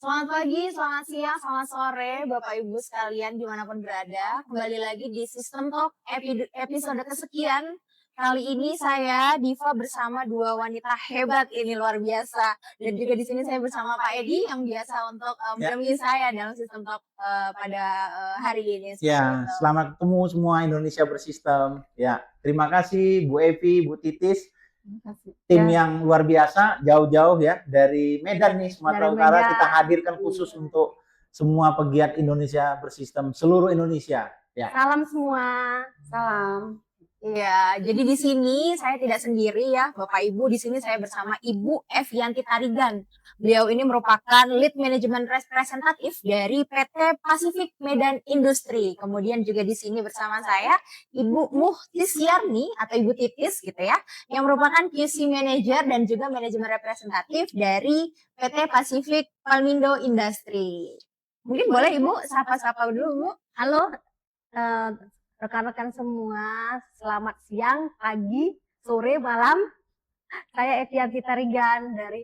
Selamat pagi, selamat siang, selamat sore, Bapak Ibu sekalian dimanapun berada. Kembali lagi di System Talk episode kesekian. Kali ini saya Diva bersama dua wanita hebat ini luar biasa. Dan juga di sini saya bersama Pak Edi yang biasa untuk Ya, menemani saya dalam System Talk pada hari ini seperti ya, itu. selamat ketemu semua Indonesia Bersistem. Ya, terima kasih Bu Evi, Bu Titis, tim Ya, yang luar biasa, jauh-jauh ya dari Medan nih, Sumatera dari Utara kita Medan. hadirkan khusus untuk semua pegiat Indonesia Bersistem seluruh Indonesia. Ya, Salam semua. Salam. Iya, jadi di sini saya tidak sendiri ya, Bapak Ibu. Di sini saya bersama Ibu Evianti Tarigan. Beliau ini merupakan lead management representatif dari PT Pacific Medan Industri. Kemudian juga di sini bersama saya Ibu Muhtisyarni atau Ibu Titis gitu ya, yang merupakan QC manager dan juga manajemen representatif dari PT Pacific Palmindo Industri. Mungkin boleh Ibu sapa-sapa dulu, Bu. Halo eh, rekan-rekan semua, selamat siang, pagi, sore, malam. Saya Evianti Tarigan dari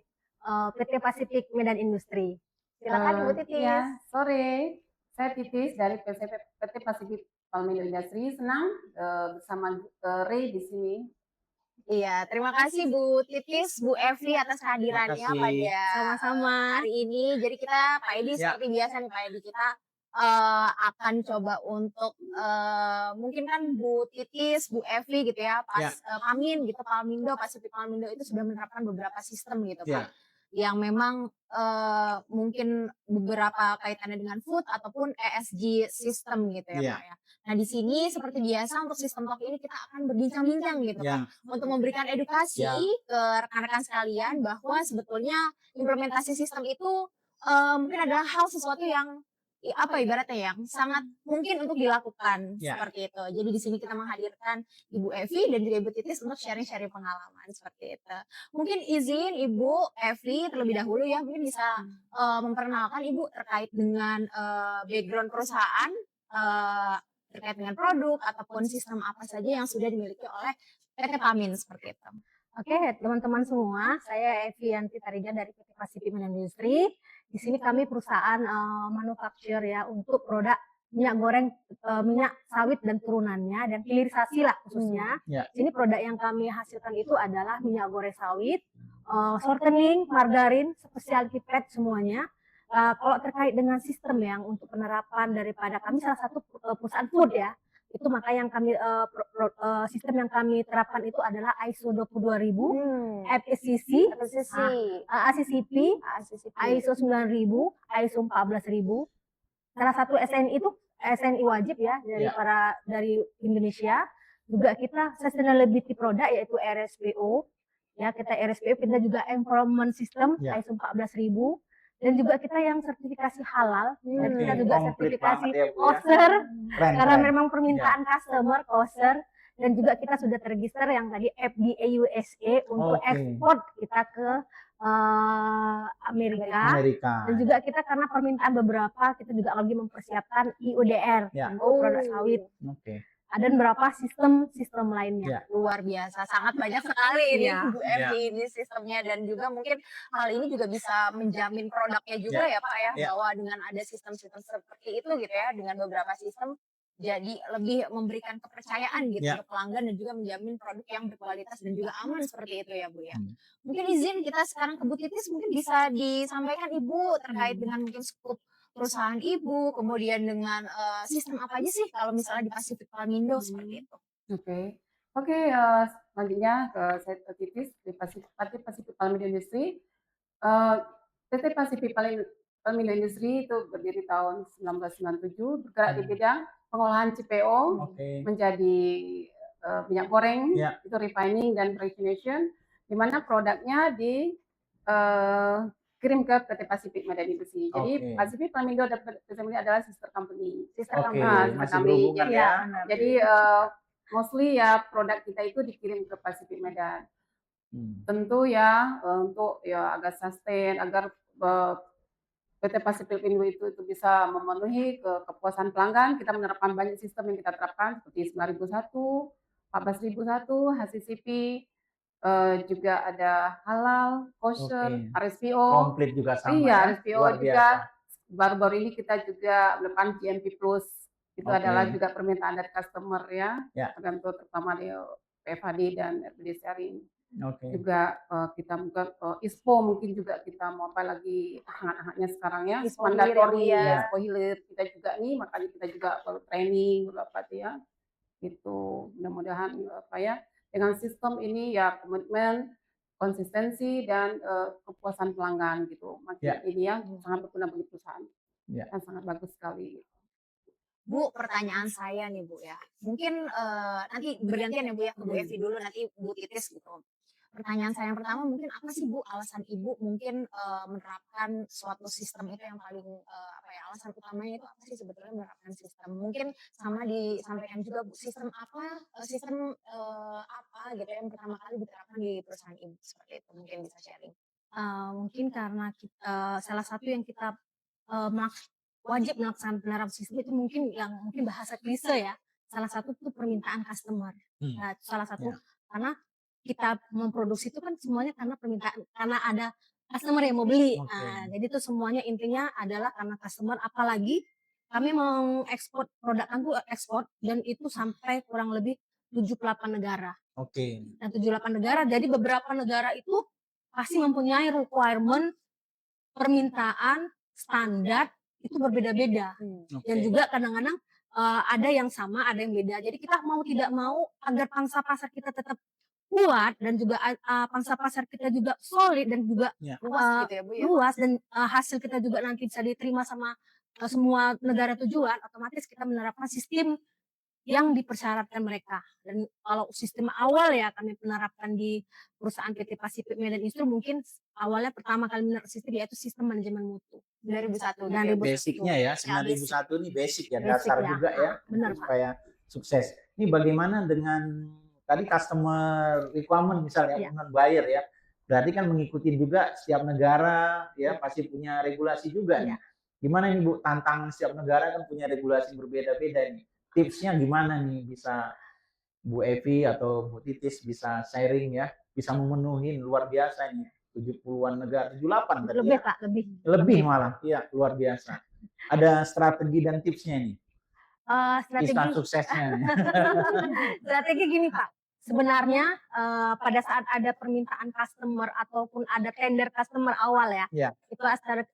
PT Pacific Medan Industri. Silakan Ibu Titis. Ya, sore. Saya Titis dari PT Pasifik Palmindo Industri. Senang bersama Ray di sini. Iya, terima kasih Bu Titis, Bu Evi atas kehadirannya Terima kasih. pada Sama-sama. hari ini. Jadi kita Pak Edi Ya. seperti biasa nih Pak Edi kita akan coba untuk mungkin kan Bu Titis, Bu Evi gitu ya, pas Ya. Pamin gitu, Palmindo, Pacific Palmindo itu sudah menerapkan beberapa sistem gitu Ya. Pak. Yang memang mungkin beberapa kaitannya dengan food ataupun ESG sistem gitu ya Ya. Pak ya. Nah di sini seperti biasa untuk sistem talk ini kita akan berbincang-bincang gitu Ya. Pak untuk memberikan edukasi Ya. ke rekan-rekan sekalian bahwa sebetulnya implementasi sistem itu mungkin adalah hal sesuatu yang apa ibaratnya yang sangat mungkin untuk dilakukan Ya. seperti itu. Jadi di sini kita menghadirkan Ibu Evi dan juga Ibu Titis untuk sharing-sharing pengalaman seperti itu. Mungkin izin Ibu Evi terlebih dahulu ya mungkin bisa memperkenalkan Ibu terkait dengan background perusahaan terkait dengan produk ataupun sistem apa saja yang sudah dimiliki oleh PT Pamin seperti itu. Oke, teman-teman semua, saya Evianti Tarigan dari PT Pacific Medan Industri. Di sini kami perusahaan manufaktur ya untuk produk minyak goreng, minyak sawit dan turunannya dan hilirisasi lah khususnya. Ya. Ini produk yang kami hasilkan itu adalah minyak goreng sawit, shortening, margarin, specialty fat semuanya. Kalau terkait dengan sistem yang untuk penerapan daripada kami salah satu perusahaan food ya, itu maka yang kami sistem yang kami terapkan itu adalah ISO 22000, FSCC, ACCP, ISO 9000, ISO 14000. Salah satu SNI itu SNI wajib ya dari Indonesia. Juga kita sustainability product yaitu RSPO. Ya, kita RSPO, kita juga environment system ISO 14000. Dan juga kita yang sertifikasi halal, dan kita juga sertifikasi kosher, karena memang permintaan customer kosher, dan juga kita sudah terregister yang tadi FDA USA untuk ekspor kita ke Amerika. Dan juga kita karena permintaan beberapa, kita juga lagi mempersiapkan IUDR untuk produk sawit. Ada beberapa sistem lainnya. Luar biasa, sangat banyak sekali ini Bu Evi ini sistemnya dan juga mungkin hal ini juga bisa menjamin produknya juga ya Pak ya, bahwa dengan ada sistem-sistem seperti itu gitu ya, dengan beberapa sistem jadi lebih memberikan kepercayaan gitu ke pelanggan dan juga menjamin produk yang berkualitas dan juga aman seperti itu ya Bu ya. Mungkin izin kita sekarang ke Bu Titis mungkin bisa disampaikan Ibu terkait dengan mungkin skup perusahaan Ibu, kemudian dengan sistem apa aja sih kalau misalnya di Pacific Palmindo seperti itu. Oke, selanjutnya saya Titis di Pacific Palmindo Industri. PT Pacific Palmindo Industri itu berdiri tahun 1997, bergerak di bidang pengolahan CPO menjadi minyak goreng, itu refining dan fractionation, di mana produknya kirim ke PT Pacific Medan Industri. Jadi Pacific Palmindo dan PT Palmindo adalah sister company. Masih berhubungan ya. Jadi mostly ya produk kita itu dikirim ke Pacific Medan. Tentu ya untuk ya agar sustain, agar PT Pacific Indo itu bisa memenuhi kepuasan pelanggan, kita menerapkan banyak sistem yang kita terapkan seperti 9001, 14001, HCCP, juga ada halal, kosher, Oke. RSPO. Komplit juga sama Iya, ya. RSPO Luar juga. biasa. Baru-baru ini kita juga melakukan GMP Plus. Itu Oke. adalah juga permintaan dari customer ya. Ya. Terutama di PFHD dan RBD Sharing. Oke. Juga kita buka ISPO mungkin juga kita mau apa lagi hangat-hangatnya sekarang ya. ISPO hilir ya, Bu, Mandatory ya. ya, ISPO hilir kita juga nih, makanya kita juga perlu training apa tuh ya. Itu mudah-mudahan apa ya, dengan sistem ini ya komitmen, konsistensi dan kepuasan pelanggan gitu. Makin ini ya sangat berguna bagi perusahaan. Ya. Dan sangat bagus sekali. Bu, pertanyaan saya nih Bu ya. Mungkin nanti bergantian ya Bu ya, ke Bu Evi dulu, nanti Bu Titis gitu. Pertanyaan saya yang pertama mungkin apa sih Bu alasan Ibu mungkin menerapkan suatu sistem itu yang paling apa ya, alasan utamanya itu apa sih sebetulnya menerapkan sistem? Mungkin sama disampaikan juga Bu, sistem apa gitu yang pertama kali diterapkan di perusahaan Ibu seperti itu, mungkin bisa sharing. Mungkin karena salah satu yang kita wajib melaksanakan penerapan sistem itu mungkin bahasa klise ya. Salah satu itu permintaan customer. Nah, salah satu karena kita memproduksi itu kan semuanya karena permintaan, karena ada customer yang mau beli. Nah, jadi itu semuanya intinya adalah karena customer, apalagi kami mengekspor produk kami ekspor dan itu sampai kurang lebih 78 negara. Oke. Dan 78 negara, jadi beberapa negara itu pasti mempunyai requirement permintaan standar itu berbeda-beda. Dan juga kadang-kadang ada yang sama, ada yang beda. Jadi kita mau tidak mau agar pangsa pasar kita tetap kuat dan juga pangsa pasar kita juga solid dan juga Luas gitu ya Bu ya. luas dan hasil kita juga nanti bisa diterima sama semua negara tujuan, otomatis kita menerapkan sistem yang dipersyaratkan mereka. Dan kalau sistem awal ya kami menerapkan di perusahaan PT Pasifik Medan Industri, mungkin awalnya pertama kali menerapkan sistem yaitu sistem manajemen mutu. 2001. Dan Basicnya ya, 9001 ini basic ya, Basic dasar ya. juga ya, Benar, Pak. supaya sukses. Ini bagaimana dengan tadi customer requirement misalnya, non buyer ya, berarti kan mengikuti juga setiap negara ya pasti punya regulasi juga nih. Gimana nih Bu, tantangan setiap negara kan punya regulasi berbeda-beda nih. Tipsnya gimana nih bisa Bu Evi atau Bu Titis bisa sharing ya, bisa memenuhi luar biasa nih 70-an negara, 78 tadi Lebih ya. Pak, Lebih malah, iya luar biasa. Ada strategi dan tipsnya nih. Kisah suksesnya. Strategi gini Pak, sebenarnya pada saat ada permintaan customer ataupun ada tender customer awal ya, itu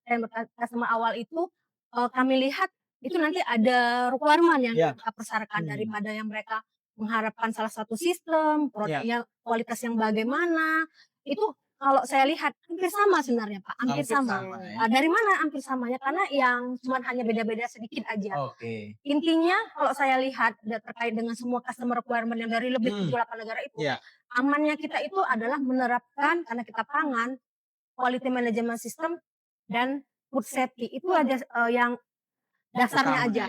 tender customer awal itu kami lihat itu nanti ada requirement yang kita persyaratkan daripada yang mereka mengharapkan salah satu sistem, produknya kualitas yang bagaimana, itu kalau saya lihat hampir sama sebenarnya Pak, hampir sama. Ya. Dari mana hampir samanya? Karena yang cuma hanya beda-beda sedikit aja. Intinya kalau saya lihat terkait dengan semua customer requirement yang dari lebih 78 negara itu, amannya kita itu adalah menerapkan, karena kita pangan, quality management system dan food safety. Itu aja yang dasarnya aja.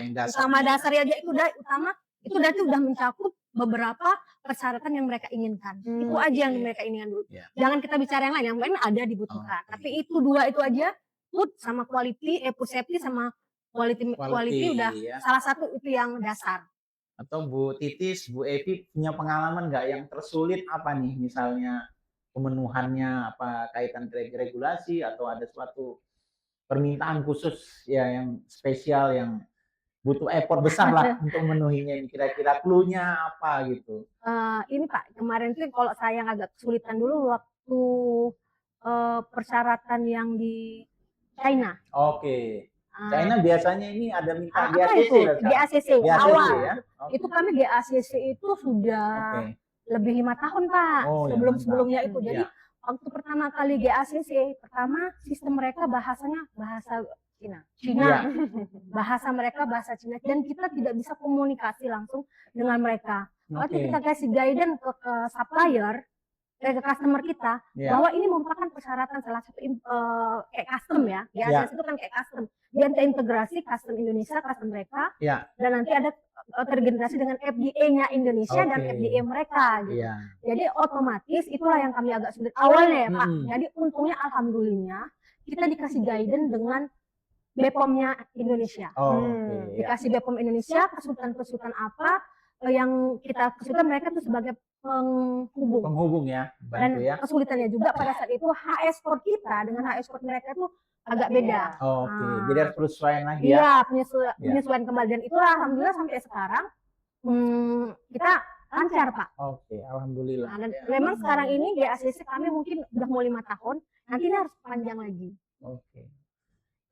Dasarnya aja itu udah mencakup beberapa persyaratan yang mereka inginkan. Itu aja yang mereka inginkan dulu. Jangan kita bicara yang lain, yang lain ada dibutuhkan. Tapi itu dua itu aja, food sama quality, food safety sama quality udah salah satu itu yang dasar. Atau Bu Titis, Bu Evi punya pengalaman nggak yang tersulit apa nih, misalnya pemenuhannya apa kaitan regulasi atau ada suatu permintaan khusus ya yang spesial yang butuh effort besar lah untuk memenuhinya, ini kira-kira clue-nya apa gitu. Ini Pak, kemarin tuh kalau saya yang agak kesulitan dulu waktu persyaratan yang di China. China biasanya ini ada minta GACC awal. Ya? Itu kami GACC itu sudah lebih 5 tahun Pak, sebelumnya itu. Jadi waktu pertama kali GACC, pertama sistem mereka bahasanya bahasa Cina. Bahasa mereka bahasa Cina dan kita tidak bisa komunikasi langsung dengan mereka. Waktu kita kasih guidance ke supplier, ke customer kita, bahwa ini merupakan persyaratan salah satu kayak custom ya. GACC itu kan kayak custom. Dia terintegrasi custom Indonesia, custom mereka, dan nanti ada terintegrasi dengan FDA-nya Indonesia dan FDA mereka gitu. Jadi otomatis itulah yang kami agak sulit awalnya ya Pak. Jadi untungnya alhamdulillah kita dikasih guidance dengan BPOM-nya Indonesia. Dikasih BPOM Indonesia, kesulitan apa, yang kita kesulitan mereka tuh sebagai penghubung. Penghubung ya, Dan bantu ya. kesulitannya juga pada saat itu HS code kita dengan HS code mereka tuh agak beda. Oke, jadi harus penyesuaian lagi ya. Iya, penyesuaian kembali, dan itulah alhamdulillah sampai sekarang kita lancar, Pak. Oke, alhamdulillah. Nah, dan memang sekarang ini di ACC kami mungkin udah mau 5 tahun, nanti ini harus panjang lagi. Oke.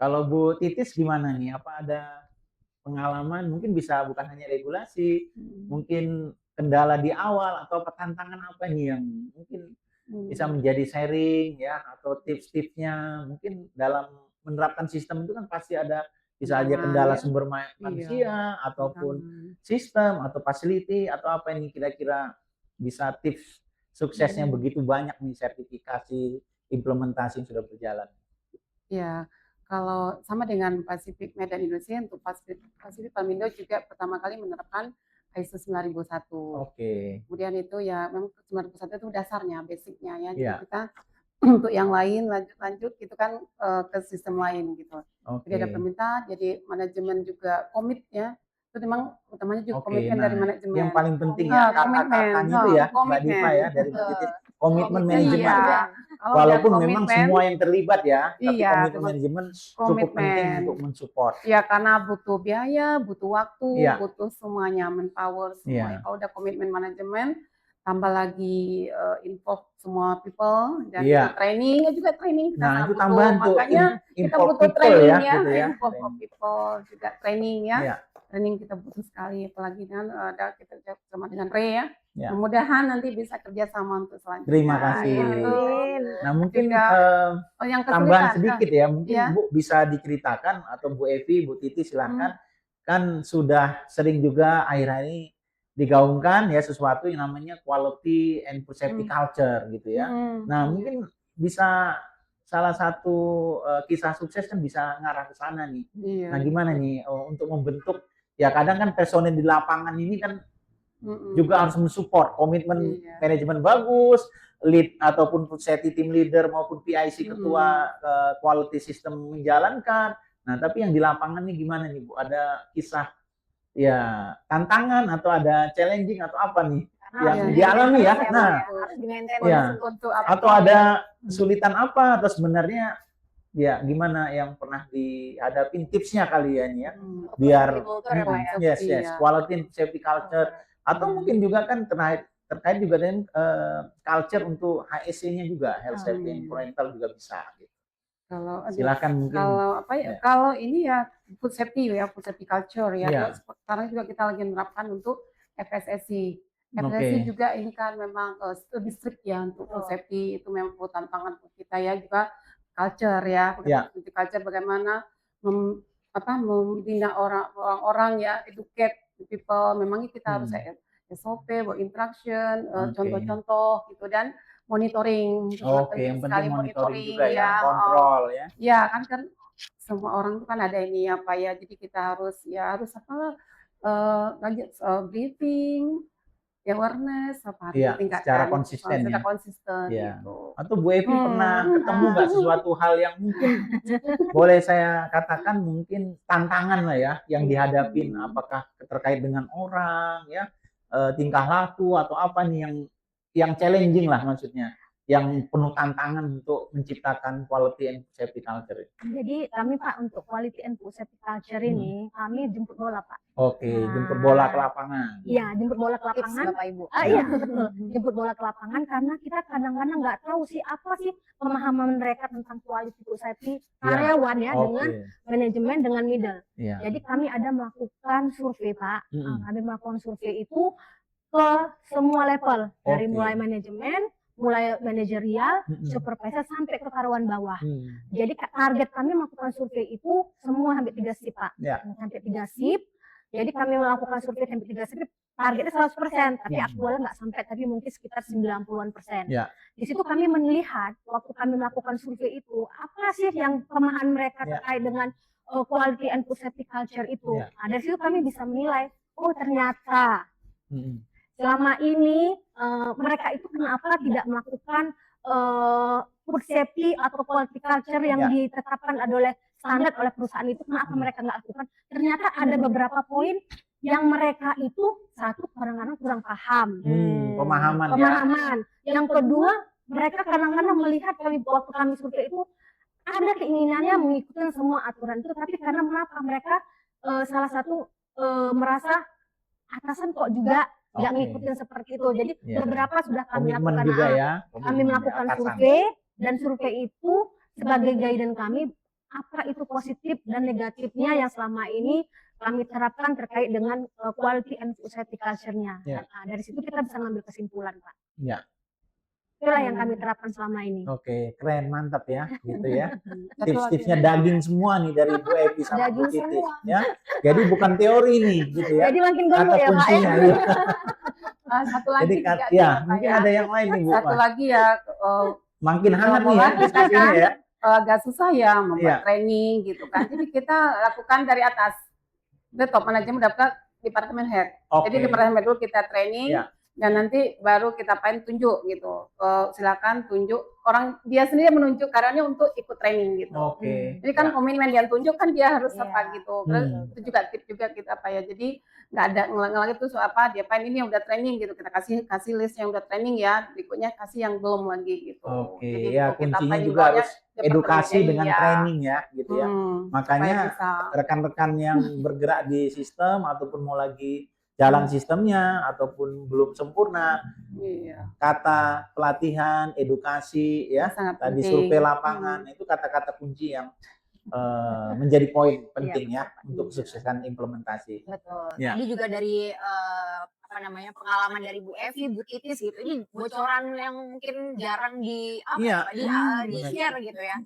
Kalau Bu Titis gimana nih? Apa ada pengalaman, mungkin bisa bukan hanya regulasi, mungkin kendala di awal atau tantangan apa nih yang mungkin bisa menjadi sharing ya, atau tips-tipsnya mungkin dalam menerapkan sistem itu kan pasti ada, bisa aja kendala sumber manusia ataupun sistem atau facility atau apa ini kira-kira bisa tips suksesnya begitu banyak nih sertifikasi implementasi yang sudah berjalan. Ya, kalau sama dengan Pacific Medan Indonesia, untuk Pacific Palmindo juga pertama kali menerapkan ISO 9001. Oke. Kemudian itu ya memang 9001 itu dasarnya, basicnya ya. Jadi Iya. kita untuk yang lain lanjut gitu kan ke sistem lain gitu. Jadi ada Oke. permintaan, jadi manajemen juga komit ya. Itu memang utamanya juga Oke, komitmen nah dari manajemen. yang paling penting Nah, ya komitmen. kata-katanya itu ya Mbak Komitmen. Diva ya dari Bu Titis, komitmen Komitmen, manajemen Iya. ya. Kalau Walaupun udah memang komitmen, semua yang terlibat ya, tapi Iya, komitmen memang manajemen cukup penting komitmen. untuk mensupport. Ya karena butuh biaya, butuh waktu, Iya. butuh semuanya, manpower Iya. semuanya. Kalau udah komitmen manajemen, tambah lagi involve semua people dan Iya. training juga training kita Nah, sangat itu butuh. tambahan tuh Makanya kita involve butuh people training ya, ya, gitu ya. involve of people juga training ya. Iya. Training kita butuh sekali, apalagi kan ada kita sama dengan Ray ya. Ya. Mudah-mudahan nanti bisa kerjasama untuk selanjutnya. Terima kasih. Gitu. Nah, mungkin Juga, yang tambahan kesulitan, sedikit ya, mungkin ya. Bu bisa diceritakan atau Bu Evi, Bu Titi silahkan. Kan sudah sering juga akhir-akhir ini digaungkan ya sesuatu yang namanya quality and safety culture gitu ya. Nah, mungkin bisa salah satu kisah sukses kan bisa ngarah ke sana nih. Iya. Nah, gimana nih untuk membentuk, ya kadang kan personel di lapangan ini kan juga harus mensupport, komitmen manajemen bagus, lead ataupun food safety team leader maupun PIC ketua quality system menjalankan. Nah, tapi yang di lapangan nih gimana nih Bu? Ada kisah ya tantangan atau ada challenging atau apa nih yang dialami ya? Nah, harus di-maintain ya. untuk Atau ada kesulitan apa atau sebenarnya ya gimana yang pernah dihadapin, tipsnya kali ya nih ya, biar yes quality and safety culture, atau mungkin juga kan terkait juga dengan culture untuk HSE-nya juga, health safety and environmental juga bisa gitu. Kalau Silakan mungkin. Kalau apa ya? Kalau ini ya food safety ya, food safety culture ya. Iya. Sekarang juga kita lagi menerapkan untuk FSSC. FSSC juga ini kan memang lebih strict ya untuk food safety, itu memang tantangan untuk kita ya, juga culture ya. Food safety culture bagaimana membina orang-orang ya, educate people. Memang kita harus SOP, buat interaction, contoh-contoh gitu, dan monitoring. Yang penting monitoring juga ya, kontrol ya. Ya kan semua orang itu kan ada ini apa ya, jadi kita harus lanjut briefing, awareness tingkatkan secara konsisten ya. Gitu. Atau Bu Evi pernah ketemu nggak sesuatu hal yang mungkin boleh saya katakan mungkin tantangan lah ya yang dihadapin, apakah terkait dengan orang ya, tingkah laku atau apa nih yang challenging lah maksudnya, yang penuh tantangan untuk menciptakan quality and safety culture. Jadi kami Pak untuk quality and safety culture ini kami jemput bola Pak. Oke, jemput bola ke lapangan. Iya, jemput bola ke lapangan. Bapak Ibu. Iya, betul. Jemput bola ke lapangan karena kita kadang-kadang nggak tahu sih apa sih pemahaman mereka tentang quality food safety karyawan ya dengan manajemen dengan middle. Jadi kami ada melakukan survei Pak. Kami melakukan survei itu ke semua level dari mulai manajemen, mulai manajerial, supervisor sampai ke karyawan bawah. Jadi target kami melakukan survei itu semua hampir 3 shift Pak. Hampir 3 shift. Jadi kami melakukan survei hampir 3 shift, targetnya 100%, tapi aktualnya nggak sampai, tapi mungkin sekitar 90-an%. Di situ kami melihat waktu kami melakukan survei itu apa sih yang pemahaman mereka terkait dengan quality and food safety culture itu. Nah, dari situ kami bisa menilai, oh ternyata selama ini mereka itu kenapa tidak melakukan food safety atau quality culture yang ditetapkan oleh standar oleh perusahaan itu, kenapa mereka nggak lakukan. Ternyata ada beberapa poin yang mereka itu satu kadang-kadang kurang paham. Pemahaman ya. Pemahaman. Yang kedua, mereka kadang-kadang melihat waktu kami survei itu ada keinginannya mengikuti semua aturan itu, tapi karena mereka salah satu merasa atasan kok juga nggak ngikutin seperti itu. Jadi beberapa sudah kami Komitmen lakukan, juga ya. kami melakukan survei, dan survei itu sebagai guidance kami apa itu positif dan negatifnya yang selama ini kami terapkan terkait dengan quality and safety culture-nya. Nah, dari situ kita bisa ngambil kesimpulan, Pak. Ya. Itulah yang kami terapkan selama ini. Oke, keren, mantap ya, gitu ya. Tips-tipsnya daging semua nih dari Bu Evi sama Bu Titis, ya. Jadi bukan teori nih, gitu ya. Jadi makin gonggo Kata ya, Pak. kuncinya, ya. Satu lagi Jadi juga ya, Pak, mungkin ya. ada yang lain nih Bu. Satu lagi ya, makin hangat nih ya ngomong-ngomong kita diskusinya kan, ya. agak susah ya membuat Iya. training gitu kan. Jadi kita lakukan dari atas. Kita top manajemen dapat departemen head. Oke. Jadi departemen head dulu kita training. Iya. Dan nanti baru kita tunjuk gitu. Silakan tunjuk, orang dia sendiri menunjuk karyanya untuk ikut training gitu. Oke. Jadi kan komitmen dia tunjuk kan dia harus Iya. apa gitu. Terus itu juga tips juga kita apa ya. Jadi nggak ada ngelang-ngelang itu apa dia ini yang udah training gitu. Kita kasih list yang udah training ya. Berikutnya kasih yang belum lagi gitu. Oke, Jadi ya itu kita kuncinya apain juga bawahnya harus edukasi departemen dengan ya. training ya, gitu ya. Makanya Supaya bisa. rekan-rekan yang bergerak di sistem ataupun mau lagi jalan sistemnya ataupun belum sempurna, Iya. kata pelatihan, edukasi ya, Sangat tadi penting. survei lapangan itu kata-kata kunci yang menjadi poin penting ya untuk kesuksesan implementasi. Betul. Ya. Tadi juga dari pengalaman dari Bu Evi, Bu Titis gitu. Ini bocoran yang mungkin jarang di share gitu ya.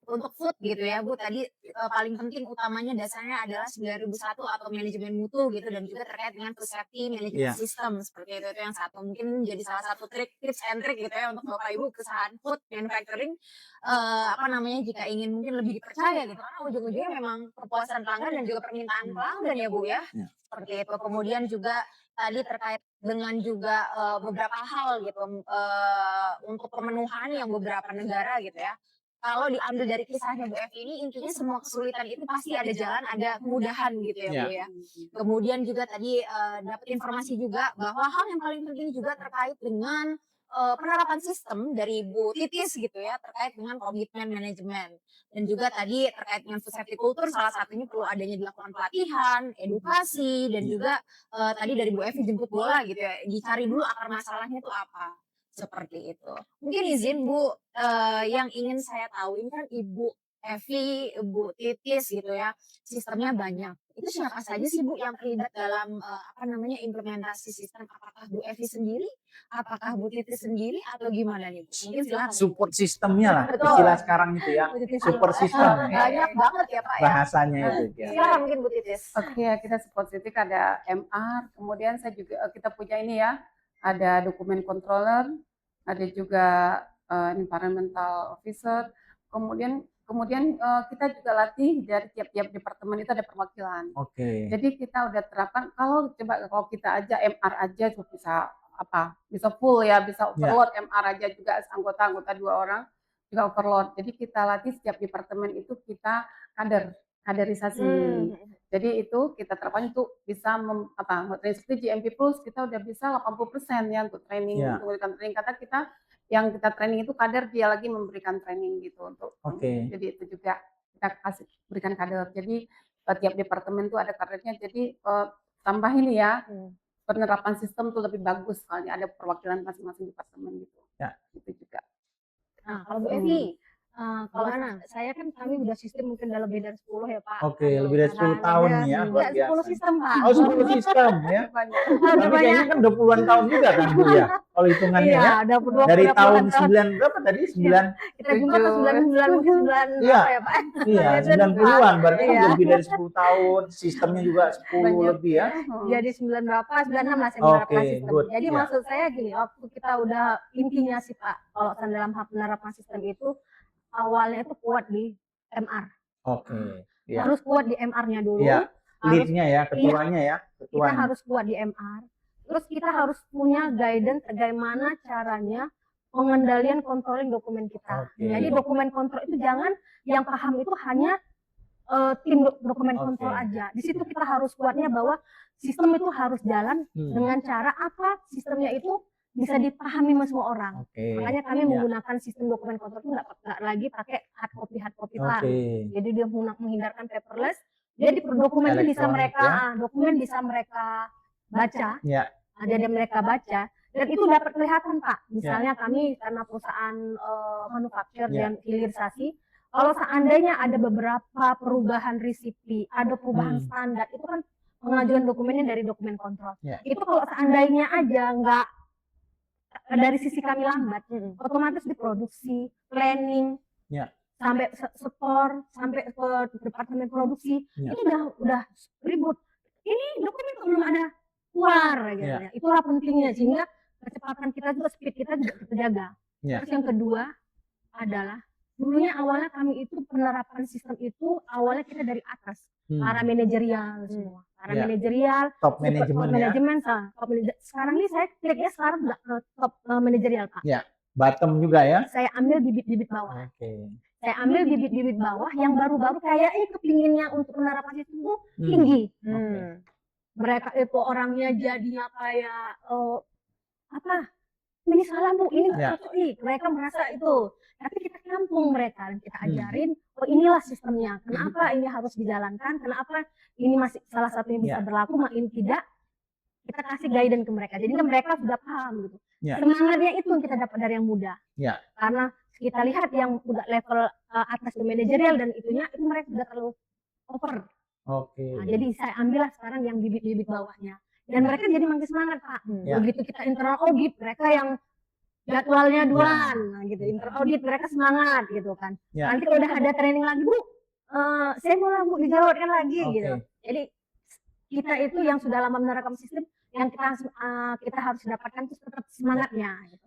Untuk food gitu ya Bu, tadi paling penting utamanya dasarnya adalah 9001 atau manajemen mutu gitu, dan juga terkait dengan food safety management system seperti itu yang satu, mungkin jadi salah satu tips and trick gitu ya untuk Bapak Ibu perusahaan food manufacturing jika ingin mungkin lebih dipercaya gitu, karena ujung-ujungnya memang kepuasan pelanggan dan juga permintaan pelanggan ya Bu ya. Seperti itu. Kemudian juga tadi terkait dengan juga beberapa hal gitu untuk pemenuhan yang beberapa negara gitu ya. Kalau diambil dari kisahnya Bu Evi ini, intinya semua kesulitan itu pasti ada jalan, ada kemudahan gitu ya Bu ya. Kemudian juga tadi dapat informasi juga bahwa hal yang paling penting juga terkait dengan penerapan sistem dari Bu Titis gitu ya, terkait dengan komitmen manajemen. Dan juga tadi terkait dengan food safety culture, salah satunya perlu adanya dilakukan pelatihan, edukasi, dan juga tadi dari Bu Evi jemput bola gitu ya, dicari dulu akar masalahnya itu apa. Seperti itu. Mungkin izin Bu, yang ingin saya tahu ini kan Ibu Evi, Bu Titis gitu ya, sistemnya banyak. Itu siapa saja sih Bu yang terlibat dalam implementasi sistem? Apakah Bu Evi sendiri? Apakah Bu Titis sendiri? Atau gimana nih Bu? Mungkin silakan. Support sistemnya lah, Betul. istilah sekarang itu ya. Support system. Banyak banget ya Pak ya. Bahasanya itu ya. Silakan mungkin Bu Titis. Oke, kita support sistem ada MR, kemudian saya juga kita punya ini ya, ada dokumen controller, ada juga environmental officer, kemudian kita juga latih dari tiap-tiap departemen itu ada perwakilan. Oke. Jadi kita udah terapkan kalau kita aja MR aja bisa full ya, bisa overload MR aja juga anggota 2 orang juga overload. Jadi kita latih setiap departemen itu kita kaderisasi. Jadi itu kita terapkan untuk bisa seperti GMP Plus kita udah bisa 80% ya untuk training, untuk memberikan training. Kata kita yang kita training itu kader, dia lagi memberikan training gitu untuk. Jadi itu juga kita berikan kader. Jadi tiap departemen itu ada kadernya. Jadi tambah ini ya, penerapan sistem tuh lebih bagus soalnya ada perwakilan masing-masing departemen gitu. Ya. Itu juga. Nah, kalau Bu Evi, kalau saya kan kami udah sistem mungkin udah lebih dari 10 ya Pak. Oke, lebih dari 10 tahun nih ya, luar biasa. 10 sistem Pak. Oh, 10 sistem ya. Tapi kayaknya kan udah puluhan tahun juga kan Bu ya, kalau hitungannya ya. Udah Dari tahun 9 berapa tadi? 9? Kita jumpa ke 99 mungkin 9 Iya. ya Pak. Iya, 90-an berarti kan lebih dari 10 tahun, sistemnya juga 10 lebih ya. Jadi 9 berapa, 96 lah saya menerapkan sistem. good. Jadi maksud saya gini, waktu kita udah intinya sih Pak, kalau dalam hal penerapan sistem itu awalnya itu kuat di MR. Oke. Ya. Harus kuat di MR-nya dulu. Iya. Lead-nya ya, ketuanya ya. Kita harus kuat di MR. Terus kita harus punya guidance bagaimana caranya pengendalian controlling dokumen kita. Jadi dokumen kontrol itu jangan yang paham itu hanya tim dokumen Oke. kontrol aja. Di situ kita harus kuatnya bahwa sistem itu harus jalan dengan cara apa sistemnya itu bisa dipahami sama semua orang. Oke. Makanya kami Ya. menggunakan sistem dokumen kontrol itu nggak lagi pakai hard copy tar. Oke. Jadi dia menghindarkan paperless. Jadi dokumen itu bisa Elektronik, mereka ya. dokumen bisa mereka baca. Ya. Ada mereka baca dan itu dapat kelihatan Pak. Misalnya kami karena perusahaan manufaktur Ya. dan hilirisasi, kalau seandainya ada beberapa perubahan resipi, ada perubahan standar, itu kan pengajuan dokumennya dari dokumen kontrol. Ya. Itu kalau seandainya aja nggak dari sisi kami lambat, otomatis diproduksi, planning, Ya. sampai store, sampai ke departemen produksi, Ya. itu udah ribut. Ini dokumen kok belum ada keluar, gitu. Ya. Itulah pentingnya sehingga kecepatan kita juga, speed kita juga terjaga. Ya. Terus yang kedua adalah dulunya awalnya kami itu penerapan sistem itu awalnya kita dari atas, para manajerial semua, para Ya. manajerial, Top manajemen ya. manajemen, sekarang ini saya kliknya sekarang udah top manajerial Pak. Ya. Bottom juga ya. Saya ambil bibit-bibit bawah. Oke. Saya ambil bibit-bibit bawah yang baru-baru kayaknya kepinginnya untuk penerapan sistem itu tinggi. Oke. Mereka itu orangnya jadinya kayak ini salah Bu, ini nggak cocok nih. Mereka merasa itu. Tapi kita tampung mereka dan kita ajarin, oh inilah sistemnya. Kenapa ini harus dijalankan? Kenapa ini masih salah satunya bisa berlaku, ini tidak? Kita kasih guidance ke mereka. Jadi mereka sudah paham gitu. Semangatnya itu yang kita dapat dari yang muda. Karena kita lihat yang udah level atas ke manajerial dan itunya, itu mereka sudah terlalu over. Oke. Nah, jadi saya ambillah sekarang yang bibit-bibit bawahnya. Dan mereka jadi makin semangat Pak. Begitu kita internal audit, mereka yang jadwalnya duluan, nah, gitu. Internal audit mereka semangat gitu kan. Nanti kalau udah ada training lagi Bu, saya mau lah Bu dijalankan lagi gitu. Jadi kita itu yang sudah lama menerapkan sistem, yang kita harus dapatkan itu tetap semangatnya gitu.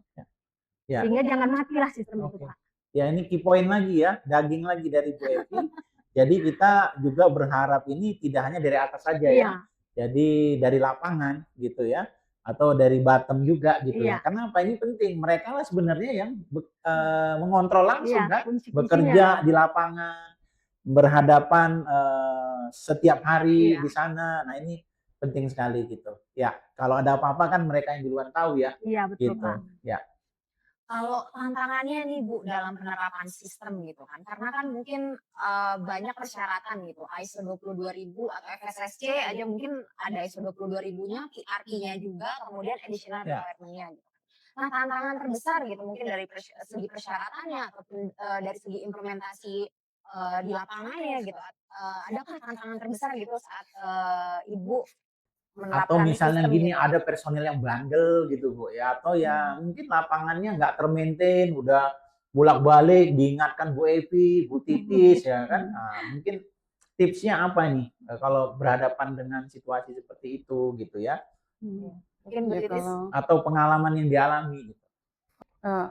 Sehingga jangan matilah sistem itu Pak. Ya ini key point lagi ya, daging lagi dari Bu Evi. Jadi kita juga berharap ini tidak hanya dari atas saja ya. Jadi dari lapangan gitu ya, atau dari bottom juga gitu ya. Karena apa, ini penting, mereka lah sebenarnya yang mengontrol langsung kan, bekerja di lapangan, berhadapan setiap hari di sana. Nah ini penting sekali gitu. Ya kalau ada apa-apa kan mereka yang duluan tahu ya. Iya betul gitu. Pak. Ya. Kalau tantangannya nih Bu dalam penerapan sistem gitu kan, karena kan mungkin banyak persyaratan gitu, ISO 22000 atau FSSC aja mungkin ada ISO 22000-nya, PRI-nya juga, kemudian additional requirement-nya gitu. Nah tantangan terbesar gitu mungkin dari segi persyaratannya ataupun dari segi implementasi di lapangannya gitu, adakah tantangan terbesar gitu saat Ibu Atau misalnya sistem gini, gitu? ada personil yang bandel gitu Bu ya, atau ya mungkin lapangannya nggak termaintain, udah bolak-balik diingatkan Bu Evi, Bu Titis ya kan. Nah, mungkin tipsnya apa nih kalau berhadapan dengan situasi seperti itu gitu ya? Mungkin Bu Titis atau pengalaman yang dialami gitu.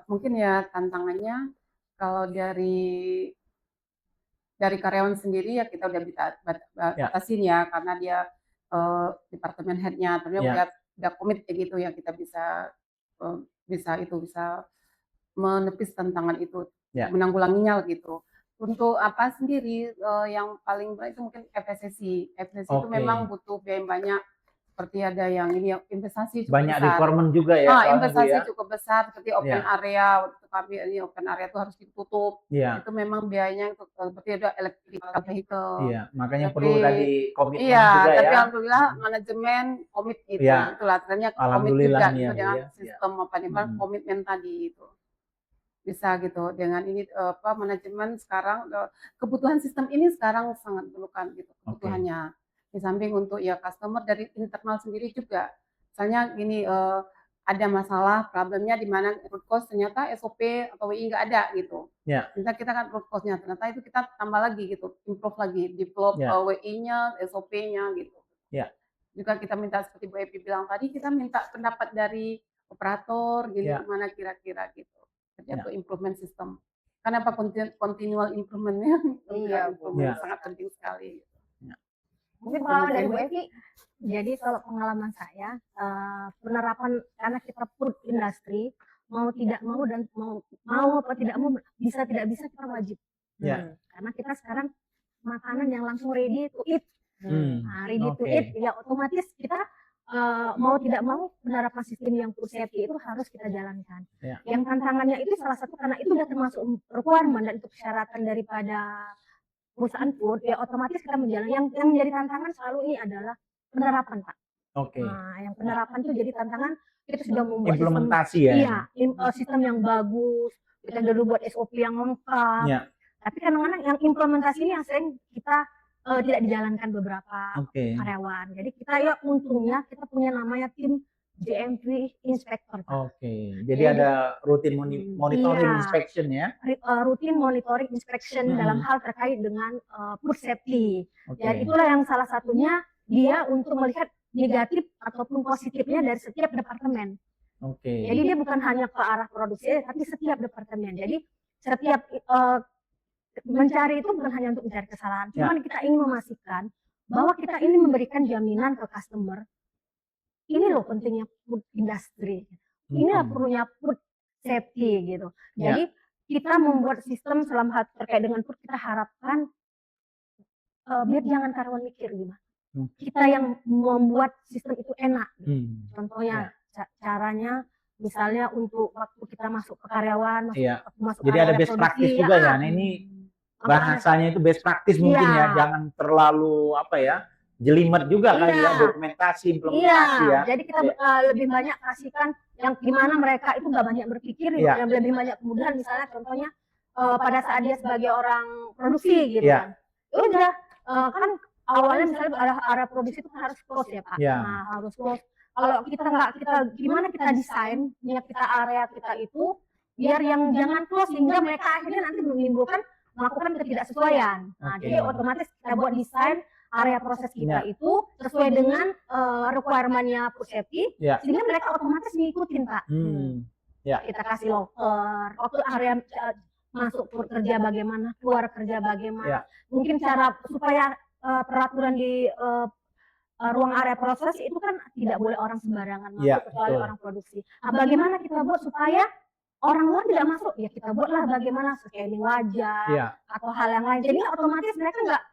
Mungkin ya tantangannya kalau dari karyawan sendiri ya kita udah batasin ya, karena dia departemen head-nya ternyata udah komit gitu ya, kita bisa menepis tantangan itu, menanggulanginya gitu. Untuk apa sendiri yang paling berat itu mungkin FSSC. FSSC itu memang butuh biaya banyak, seperti ada yang ini investasi cukup banyak besar. requirement juga ya. Investasi cukup besar seperti open area. Waktu kami ini open area itu harus ditutup. Itu memang biayanya untuk seperti ada electrical vehicle. Makanya perlu tadi komitmen juga ya. Tapi alhamdulillah manajemen komit gitu. Itulah ternyata komit juga gitu dengan sistem komitmen tadi itu. Bisa gitu dengan ini manajemen sekarang kebutuhan sistem ini sekarang sangat diperlukan gitu kebutuhannya. Di samping untuk ya customer dari internal sendiri juga. Misalnya gini, ada masalah, problemnya di mana root cause ternyata SOP atau WI nggak ada gitu. Ternyata kita kan root cause-nya, ternyata itu kita tambah lagi gitu, improve lagi, develop WI-nya, SOP-nya gitu. Juga kita minta seperti Bu Evi bilang tadi, kita minta pendapat dari operator, gini gimana kira-kira gitu. Jadi untuk improvement system. Kenapa continual improvement-nya? Sangat penting sekali. Mungkin pengalaman dari Bu Evi. Jadi kalau pengalaman saya, penerapan karena kita food industry, mau tidak mau dan mau apa tidak mau, bisa tidak bisa kita wajib. Karena kita sekarang makanan yang langsung ready to eat. Ready to Oke. eat, ya otomatis kita mau tidak mau penerapan sistem yang food safety itu harus kita jalankan. Ya. Yang tantangannya itu salah satu karena itu sudah termasuk requirement dan itu persyaratan daripada perusahaan food, ya otomatis kita menjalani. Yang menjadi tantangan selalu ini adalah penerapan, Pak. Oke. Nah, yang penerapan itu jadi tantangan, kita sudah membuat Implementasi sistem, ya. iya, sistem yang bagus, kita dulu buat SOP yang lengkap. Ya. Tapi kadang-kadang yang implementasi ini yang sering kita tidak dijalankan beberapa karyawan. Jadi kita ya untungnya kita punya namanya tim GMP Inspector. Oke, jadi ada rutin monitoring inspection ya? Rutin monitoring inspection dalam hal terkait dengan food safety. Oke. Dan itulah yang salah satunya dia untuk melihat negatif ataupun positifnya dari setiap departemen. Oke. Jadi dia bukan hanya ke arah produksi, tapi setiap departemen. Jadi setiap mencari itu bukan hanya untuk mencari kesalahan, cuman kita ingin memastikan bahwa kita ini memberikan jaminan ke customer. Ini loh pentingnya food industry. Inilah perlunya food safety gitu. Jadi kita membuat sistem selama hal terkait dengan food, kita harapkan biar jangan karyawan mikir gimana. Kita yang membuat sistem itu enak. Contohnya caranya misalnya untuk waktu kita masuk ke karyawan, masuk jadi ada best practice juga ya. Nah, ini bahasanya itu best practice mungkin ya, jangan terlalu jelimet juga kali ya, dokumentasi, implementasi ya. Jadi kita lebih banyak kasihkan yang gimana mereka itu nggak banyak berpikir, yang lebih banyak kemudahan. Misalnya contohnya pada saat dia sebagai orang produksi gitu kan, udah kan awalnya misalnya area produksi itu harus close ya Pak. Nah harus close. Kalau gimana kita desain niat kita area kita itu biar yang jangan close sehingga mereka akhirnya nanti menimbulkan melakukan ketidaksesuaian. Nah jadi otomatis kita buat desain area proses kita itu sesuai dengan requirement-nya food safety, sehingga mereka otomatis ngikutin Pak. Kita kasih locker, waktu area masuk kerja bagaimana, keluar kerja bagaimana, mungkin cara supaya peraturan di ruang area proses itu kan tidak boleh orang sembarangan masuk kecuali orang produksi. Nah, bagaimana kita buat supaya orang luar tidak masuk? Ya kita buatlah bagaimana scanning wajah atau hal yang lain. Jadi otomatis mereka nggak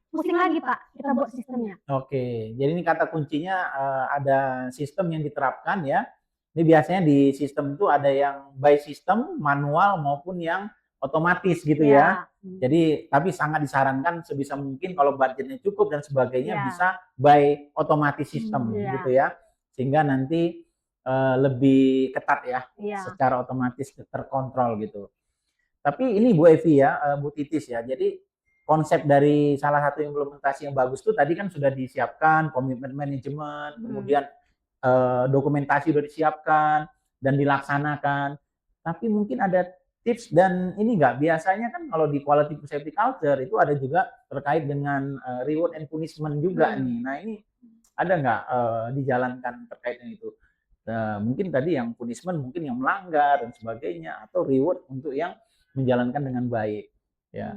pusing lagi Pak, kita buat sistemnya. Oke, jadi ini kata kuncinya ada sistem yang diterapkan ya. Ini biasanya di sistem itu ada yang by system, manual maupun yang otomatis gitu ya. Jadi tapi sangat disarankan sebisa mungkin kalau budgetnya cukup dan sebagainya bisa by otomatis sistem gitu ya. Sehingga nanti lebih ketat ya, secara otomatis terkontrol gitu. Tapi ini Bu Evi ya, Bu Titis ya. Jadi konsep dari salah satu implementasi yang bagus itu tadi kan sudah disiapkan, komitmen manajemen, kemudian dokumentasi sudah disiapkan dan dilaksanakan. Tapi mungkin ada tips dan ini enggak, biasanya kan kalau di quality safety culture itu ada juga terkait dengan reward and punishment juga nih. Nah ini ada enggak dijalankan terkait dengan itu? Mungkin tadi yang punishment mungkin yang melanggar dan sebagainya, atau reward untuk yang menjalankan dengan baik ya.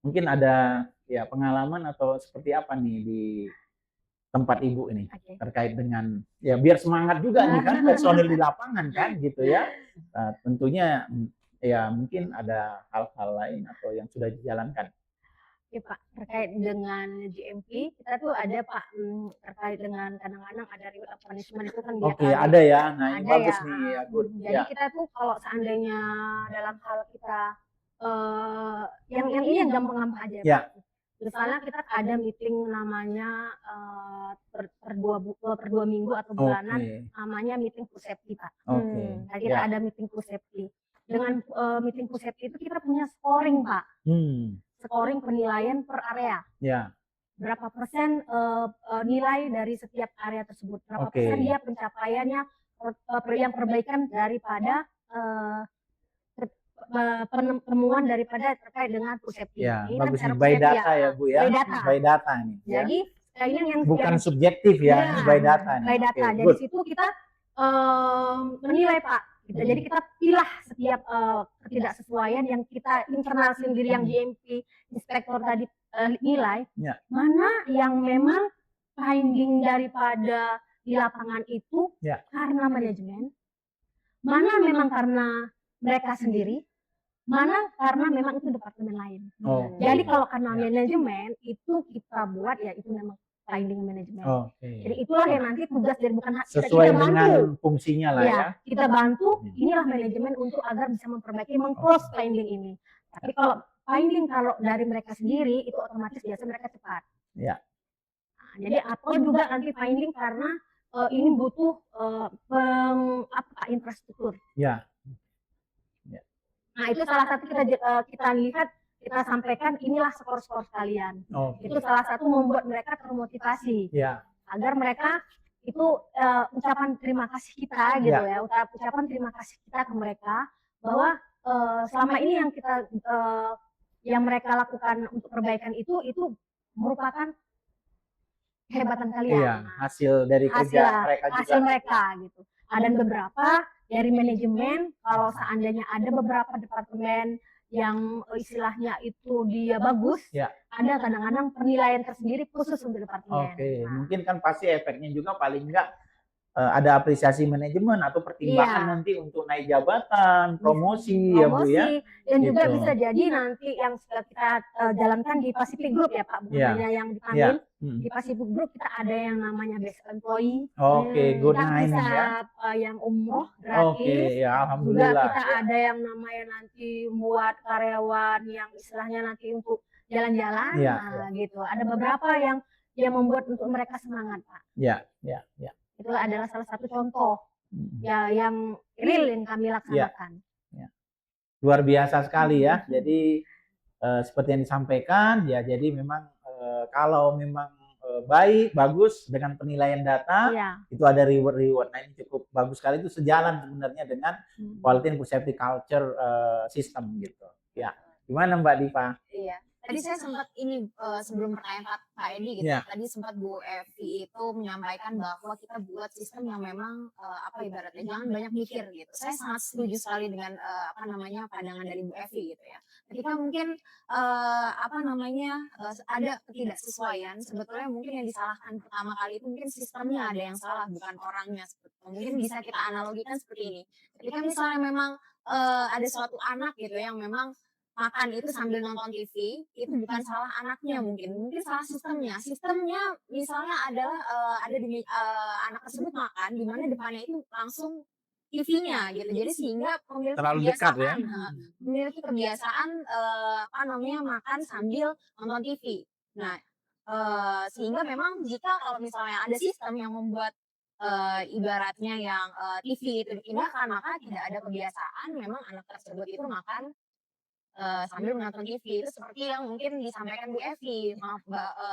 Mungkin ada ya pengalaman atau seperti apa nih di tempat Ibu ini terkait dengan ya biar semangat juga nih kan personil di lapangan kan gitu ya. Tentunya ya mungkin ada hal-hal lain atau yang sudah dijalankan. Ya Pak, terkait dengan GMP kita tuh ada Pak terkait dengan kadang-kadang ada reward punishment itu kan dia ada ya. Nah ini bagus ya. nih ya, good. Jadi kita tuh kalau seandainya dalam hal kita yang ini yang gampang-gampang aja Pak. Misalnya kita ada meeting namanya per 2 minggu atau bulanan, namanya meeting food safety Pak. Nah, kita ada meeting food safety. Dengan meeting food safety itu kita punya scoring Pak. Scoring penilaian per area. Berapa persen nilai dari setiap area tersebut. Berapa persen dia pencapaiannya yang perbaikan daripada penemuan daripada terkait dengan food safety. Ini bagus nih, by data ya Bu ya. By data nih. Jadi ini yang bukan subjektif ya, by data nih. By data. Jadi situ kita menilai Pak. Jadi kita pilah setiap ketidaksesuaian yang kita internal sendiri yang GMP inspektor tadi nilai, mana yang memang finding daripada di lapangan itu karena manajemen, mana memang karena mereka sendiri, mana karena memang itu departemen lain. Oh. Jadi kalau karena manajemen itu kita buat ya itu memang finding manajemen. Jadi itulah yang nanti tugas dari bukan sesuai kita bantu. dengan fungsinya lah ya. Kita bantu inilah manajemen untuk agar bisa memperbaiki meng-close finding ini. Tapi kalau finding kalau dari mereka sendiri itu otomatis biasa mereka cepat. Ya. Nah, jadi atau juga nanti finding karena ini butuh infrastruktur. Ya. Nah itu salah satu kita lihat, kita sampaikan inilah skor-skor kalian. Itu salah satu membuat mereka termotivasi. Agar mereka itu ucapan terima kasih kita gitu ya, ucapan terima kasih kita ke mereka bahwa selama ini yang mereka lakukan untuk perbaikan itu merupakan kehebatan kalian. Iya, hasil dari kerja mereka juga. Hasil mereka gitu. Dan beberapa dari manajemen, kalau seandainya ada beberapa departemen yang istilahnya itu dia bagus, ada kadang-kadang penilaian tersendiri khusus untuk departemen. Mungkin kan pasti efeknya juga paling enggak ada apresiasi manajemen atau pertimbangan nanti untuk naik jabatan, promosi ya Bu ya. Dan juga bisa jadi nanti yang kita jalankan di Pacific Group ya Pak, bukan hanya yang di Tamin. Di Pacific Group kita ada yang namanya best employee. Good night ya. Yang umroh gratis. Alhamdulillah. Juga kita ada yang namanya nanti buat karyawan yang istilahnya nanti untuk jalan-jalan, gitu. Ada beberapa yang membuat untuk mereka semangat Pak. Itu adalah salah satu contoh yang real yang kami laksanakan. Luar biasa sekali ya. Jadi seperti yang disampaikan ya. Jadi memang kalau memang baik, bagus dengan penilaian data itu ada reward. Nah ini cukup bagus sekali, itu sejalan sebenarnya dengan quality and safety culture system gitu. Ya, gimana Mbak Diva? Iya. Tadi saya sempat sebelum pertanyaan Pak Edi gitu. Tadi sempat Bu Evi itu menyampaikan bahwa kita buat sistem yang memang ibaratnya jangan banyak mikir gitu. Saya sangat setuju sekali dengan pandangan dari Bu Evi gitu ya. Ketika mungkin ada ketidaksesuaian, sebetulnya mungkin yang disalahkan pertama kali itu mungkin sistemnya ada yang salah, bukan orangnya. Mungkin bisa kita analogikan seperti ini. Ketika misalnya memang ada suatu anak gitu yang memang makan itu sambil nonton TV, itu bukan salah anaknya mungkin salah sistemnya. Sistemnya misalnya adalah ada di anak tersebut makan di mana depannya itu langsung TV-nya gitu. Jadi sehingga memiliki kebiasaan makan sambil nonton TV. Nah, sehingga memang jika kalau misalnya ada sistem yang membuat ibaratnya yang TV itu dipindahkan, maka tidak ada kebiasaan memang anak tersebut itu makan sambil menonton TV. Itu seperti yang mungkin disampaikan Bu Evi,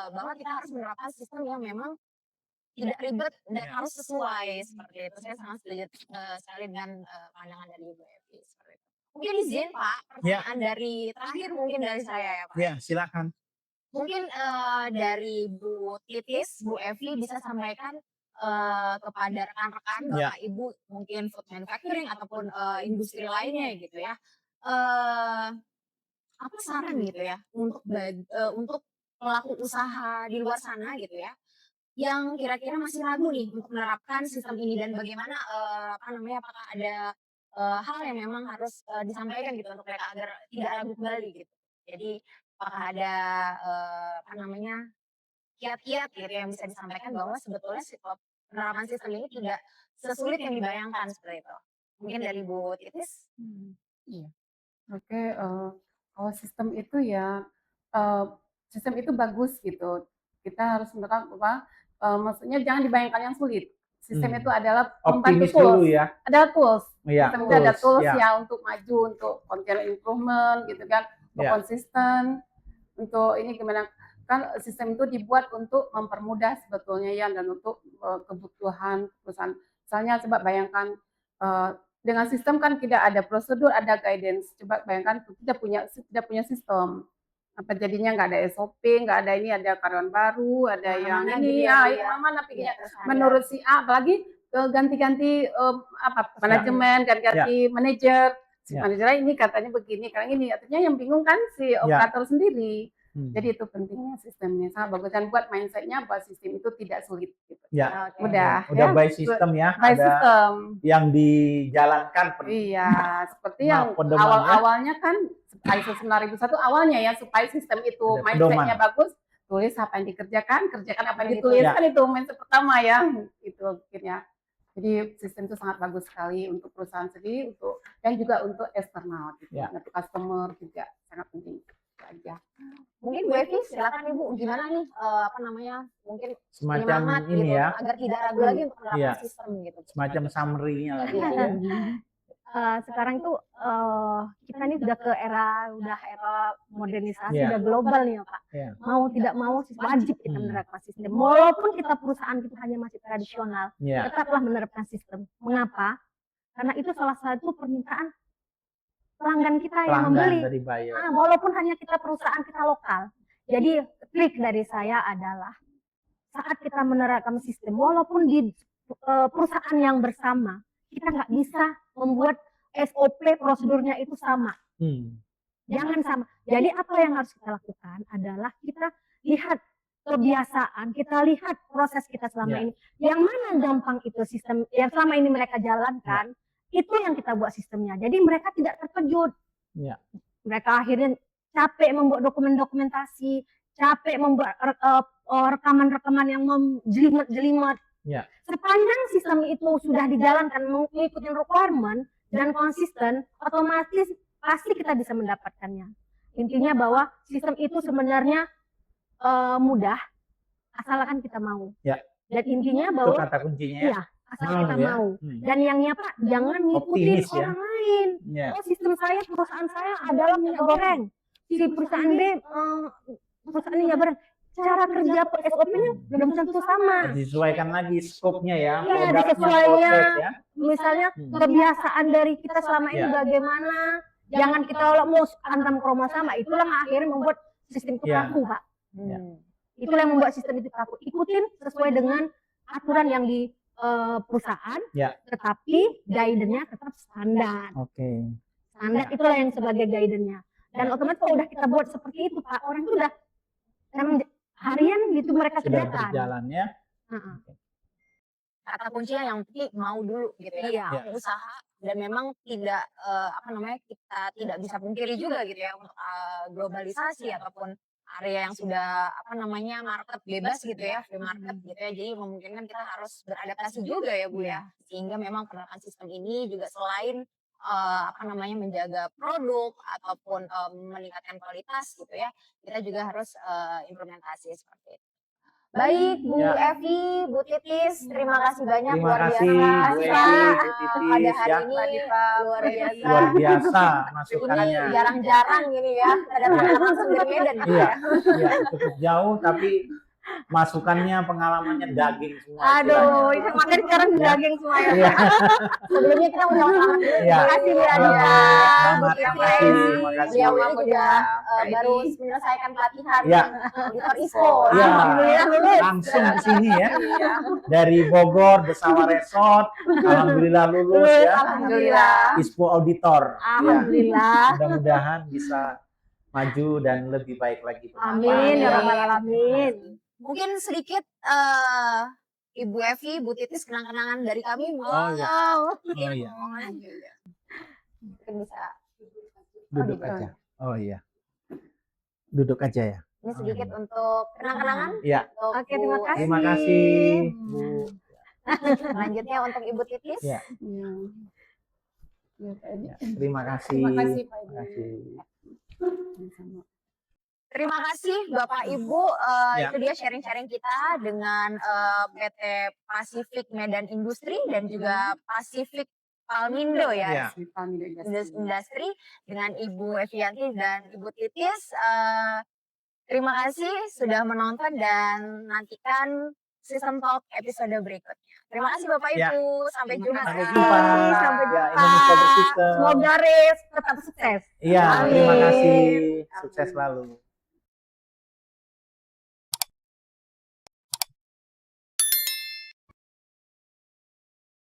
bahwa kita harus menerapkan sistem yang memang tidak ribet dan harus sesuai seperti itu. Saya sangat setuju sekali dengan pandangan dari Bu Evi seperti itu. Mungkin izin Pak, pertanyaan dari terakhir mungkin dari saya ya Pak. Ya, silakan. Mungkin dari Bu Titis, Bu Evi bisa sampaikan kepada rekan-rekan, Bapak Ibu mungkin food manufacturing ataupun industri lainnya gitu ya. Apa saran gitu ya untuk pelaku usaha di luar sana gitu ya yang kira-kira masih ragu nih untuk menerapkan sistem ini, dan bagaimana apakah ada hal yang memang harus disampaikan gitu untuk mereka agar tidak ragu kembali gitu. Jadi apakah ada kiat-kiat gitu yang bisa disampaikan bahwa sebetulnya penerapan sistem ini tidak sesulit yang dibayangkan seperti itu. Mungkin dari Bu Titis. Kalau sistem itu sistem itu bagus gitu. Kita harus menerapkan maksudnya jangan dibayangkan yang sulit. Sistem itu adalah optimis dulu ya. Ada tools. Sistem itu ada tools untuk maju, untuk continuous improvement gitu kan, untuk konsisten, untuk ini gimana kan sistem itu dibuat untuk mempermudah sebetulnya dan untuk kebutuhan perusahaan. Misalnya coba bayangkan dengan sistem kan tidak ada prosedur, ada guidance. Coba bayangkan tidak punya sistem. Apa jadinya nggak ada SOP, nggak ada ini, ada karyawan baru, ada yang ini, mana pikirnya menurut si A, apalagi ganti-ganti manajemen, ganti-ganti manajer. Si manajer ini katanya begini, karena ini artinya yang bingung kan si operator sendiri. Jadi itu pentingnya sistemnya sangat bagus dan buat mindsetnya bahwa sistem itu tidak sulit gitu. Ya, Mudah udah ya. by system ya, By ada system. yang dijalankan. Iya, seperti yang pedoman ya. awal-awalnya kan ISO 9001 awalnya ya supaya sistem itu Ada mindsetnya pedoman. bagus, tulis apa yang dikerjakan, kerjakan apa yang dituliskan itu mindset pertama ya, itu akhirnya. Jadi sistem itu sangat bagus sekali untuk perusahaan sendiri, untuk dan juga untuk eksternal, gitu. Ya. Untuk customer juga sangat penting. Itu aja. Mungkin Bu Evi, silakan Ibu, gimana nih apa namanya, mungkin Semacam penyemangat ini gitu, ya, agar tidak ragu lagi untuk menerapkan Iya. sistem gitu. semacam summary-nya lah. Iya. Sekarang tuh kita ini udah ke era modernisasi, Iya. udah global nih ya Pak. Iya. Mau tidak mau wajib kita menerapkan sistem. Walaupun kita perusahaan kita hanya masih tradisional, Ya. tetaplah menerapkan sistem. Mengapa? Karena itu salah satu permintaan pelanggan kita yang membeli. Pelanggan dari buyer. Walaupun hanya kita perusahaan kita lokal. Jadi trik dari saya adalah saat kita menerapkan sistem, walaupun di perusahaan yang bersama, kita nggak bisa membuat SOP prosedurnya itu sama. Jangan sama. Jadi apa yang harus kita lakukan adalah kita lihat kebiasaan, kita lihat proses kita selama ini. Yang mana gampang itu sistem yang selama ini mereka jalankan, itu yang kita buat sistemnya. Jadi mereka tidak terkejut. Mereka akhirnya capek membuat dokumentasi, capek membuat rekaman-rekaman yang jelimet-jelimet. Sepanjang sistem itu sudah dijalankan mengikuti requirement dan konsisten, otomatis pasti kita bisa mendapatkannya. Intinya bahwa sistem itu sebenarnya mudah, asalkan kita mau. Dan intinya bahwa Itu kata kuncinya ya. asal kita mau. Dan yang Pak, jangan ngikutin orang lain. Oh, sistem saya, perusahaan saya adalah minyak goreng. Si perusahaan B, perusahaan minyak goreng. Cara kerja SOP-nya belum tentu sama. Disesuaikan lagi scope-nya ya. Iya, produknya, disesuainya. proses ya. Misalnya kebiasaan dari kita selama ini bagaimana. Jangan kita kalau mau antam kroma sama, itulah yang akhirnya membuat sistem itu kaku, Pak. Itulah yang membuat sistem itu kaku. Ikutin sesuai dengan aturan yang di perusahaan, tetapi guidance-nya tetap standar. Standar itulah yang sebagai guidance-nya. Dan otomatis kalau udah kita buat seperti itu, Pak, orang itu udah harian gitu mereka sudah kerjakan. berjalan ya. Kata kuncinya yang penting mau dulu gitu ya, usaha, dan memang tidak kita tidak bisa pungkiri juga gitu ya untuk globalisasi ataupun area yang sudah market bebas gitu ya, free market gitu ya, jadi memungkinkan kita harus beradaptasi juga ya Bu ya, sehingga memang penerapan sistem ini juga selain menjaga produk ataupun meningkatkan kualitas gitu ya, kita juga harus implementasi seperti itu. Baik Bu Evi, Bu Titis, terima kasih banyak, Terima luar kasih biasa Bu Evi, Bu pada Titis hari ya. ini, luar biasa. Luar biasa Ini masukannya. jarang-jarang gini ya, kadang-kadang langsung dari Medan gitu ya. Iya, cukup jauh tapi masukannya, pengalamannya daging semua. Aduh, itu makanya sekarang daging semuanya. Sebelumnya kita ucapkan selamat dulu. Iya. Terima kasih Bu Adita. Selamat, Bu terima Titis. kasih, terima kasih. Beliau ini juga baru menyelesaikan pelatihan Iya. auditor ISPO. Iya. Alhamdulillah lulus. Langsung ke sini ya. Dari Bogor, Besawa Resort, alhamdulillah lulus ya. Alhamdulillah. ISPO auditor. Alhamdulillah. Mudah-mudahan bisa maju dan lebih baik lagi. Amin ya rabbal alamin. Mungkin sedikit Ibu Evi, Bu Titis, kenang-kenangan dari kami. Oh iya. Mungkin bisa Duduk aja. Oh iya. Duduk aja ya. ini sedikit untuk kenang-kenangan. Iya. Oke, terima kasih. Terima kasih Bu. Selanjutnya untuk Ibu Titis. Ya. Terima kasih. Terima kasih Pak Terima kasih. Terima kasih Bapak Ibu, itu dia sharing-sharing kita dengan PT Pacific Medan Industri dan juga Pacific Palmindo ya, Industri dengan Ibu Evianti dan Ibu Titis. Terima kasih sudah menonton dan nantikan System Talk episode berikutnya. Terima kasih Bapak Ibu, sampai jumpa. Sampai jumpa. Sampai Ya, jumpa. Indonesia Bersistem. Semoga Riz tetap sukses. Iya, terima kasih. Sukses selalu.